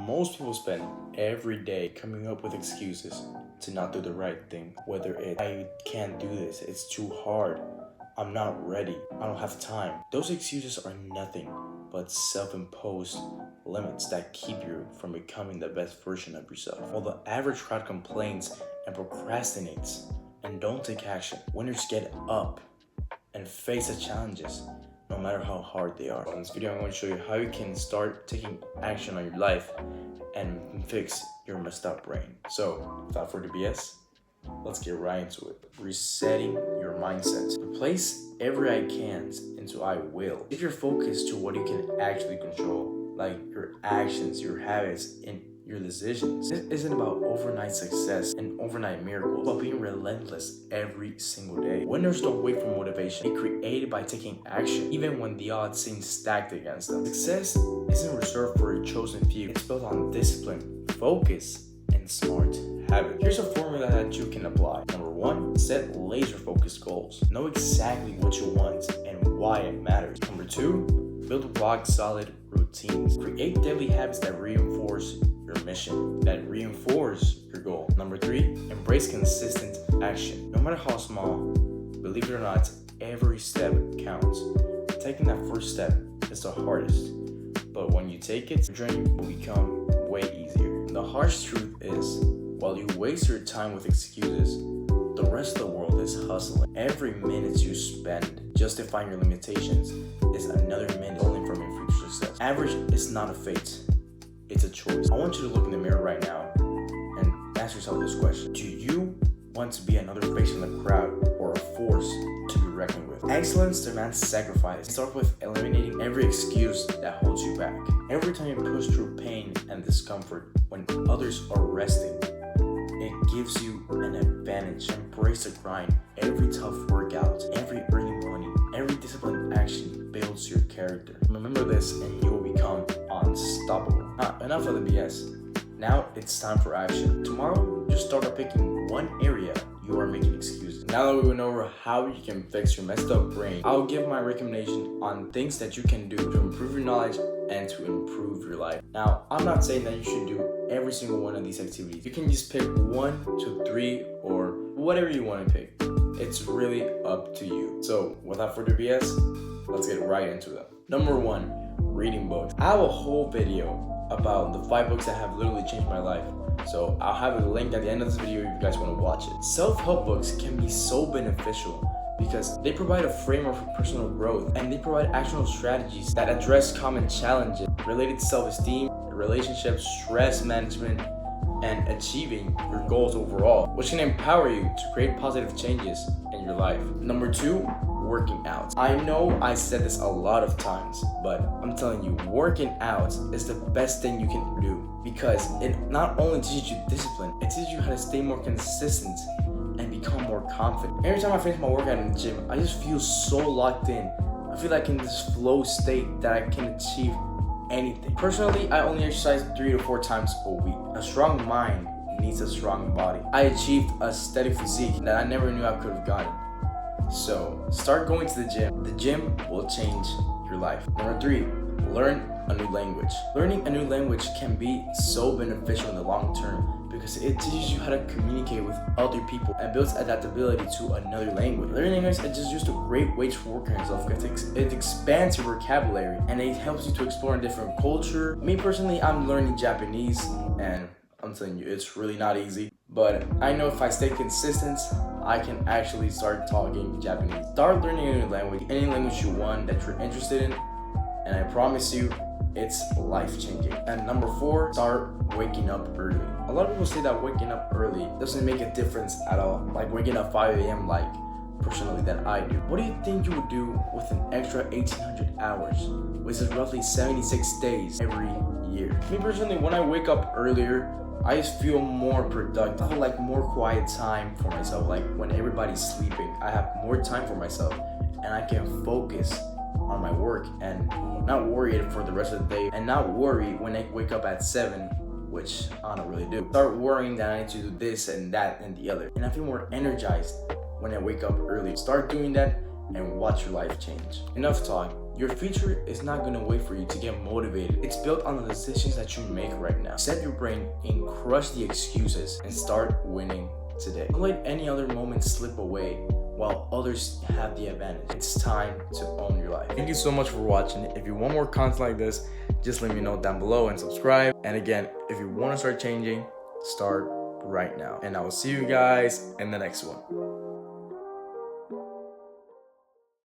Most people spend every day coming up with excuses to not do the right thing. Whether it's, I can't do this, it's too hard, I'm not ready, I don't have time. Those excuses are nothing but self-imposed limits that keep you from becoming the best version of yourself. While the average crowd complains and procrastinates and don't take action, winners get up and face the challenges no matter how hard they are. In this video, I'm going to show you how you can start taking action on your life and fix your messed up brain. So without further BS, let's get right into it. Resetting your mindset. Replace every I can't into I will. If you're focused to what you can actually control, like your actions, your habits, and your decisions. This isn't about overnight success and overnight miracles, but being relentless every single day. Winners don't wait for motivation. They create it by taking action, even when the odds seem stacked against them. Success isn't reserved for a chosen few. It's built on discipline, focus, and smart habits. Here's a formula that you can apply. Number 1, set laser-focused goals. Know exactly what you want and why it matters. Number 2, build rock-solid routines. Create daily habits that reinforce your mission, that reinforce your goal. Number 3, embrace consistent action. No matter how small, believe it or not, every step counts. Taking that first step is the hardest, but when you take it, your journey will become way easier. The harsh truth is, while you waste your time with excuses, the rest of the world is hustling. Every minute you spend justifying your limitations is another minute stolen from your future success. Average is not a fate, it's a choice. I want you to look in the mirror right now and ask yourself this question. Do you want to be another face in the crowd or a force to be reckoned with? Excellence demands sacrifice. Start with eliminating every excuse that holds you back. Every time you push through pain and discomfort when others are resting, it gives you an advantage. Embrace the grind. Every tough workout, every early morning, every disciplined action builds your character. Remember this and you will become unstoppable. Enough of the BS. Now it's time for action. Tomorrow, just start by picking one area you are making excuses. Now that we went over how you can fix your messed up brain, I'll give my recommendation on things that you can do to improve your knowledge and to improve your life. Now, I'm not saying that you should do every single one of these activities. You can just pick 1 to 3 or whatever you want to pick. It's really up to you. So without further BS, let's get right into them. Number 1, reading books. I have a whole video about the 5 books that have literally changed my life. So I'll have a link at the end of this video if you guys want to watch it. Self-help books can be so beneficial because they provide a framework for personal growth and they provide actionable strategies that address common challenges related to self-esteem, relationships, stress management, and achieving your goals overall, which can empower you to create positive changes in your life. Number 2, working out. I know I said this a lot of times, but I'm telling you, working out is the best thing you can do because it not only teaches you discipline, it teaches you how to stay more consistent and become more confident. Every time I finish my workout in the gym, I just feel so locked in. I feel like in this flow state that I can achieve anything. Personally, I only exercise 3 to 4 times a week. A strong mind needs a strong body. I achieved a steady physique that I never knew I could have gotten. So start going to the gym. The gym will change your life. Number 3, learn a new language. Learning a new language can be so beneficial in the long term because it teaches you how to communicate with other people and builds adaptability to another language. Learning English is just a great way to work on yourself because it expands your vocabulary and it helps you to explore a different culture. Me personally, I'm learning Japanese and I'm telling you, it's really not easy. But I know if I stay consistent, I can actually start talking Japanese. Start learning a new language, any language you want that you're interested in, and I promise you, it's life-changing. And number 4, start waking up early. A lot of people say that waking up early doesn't make a difference at all, like waking up 5 a.m. like personally that I do. What do you think you would do with an extra 1,800 hours, which is roughly 76 days every year? Me personally, when I wake up earlier, I just feel more productive. I feel like more quiet time for myself. Like when everybody's sleeping, I have more time for myself and I can focus on my work and not worry for the rest of the day and not worry when I wake up at 7, which I don't really do. Start worrying that I need to do this and that and the other. And I feel more energized when I wake up early. Start doing that and watch your life change. Enough talk. Your future is not gonna wait for you to get motivated. It's built on the decisions that you make right now. Set your brain and crush the excuses and start winning today. Don't let any other moment slip away while others have the advantage. It's time to own your life. Thank you so much for watching. If you want more content like this, just let me know down below and subscribe. And again, if you want to start changing, start right now. And I will see you guys in the next one.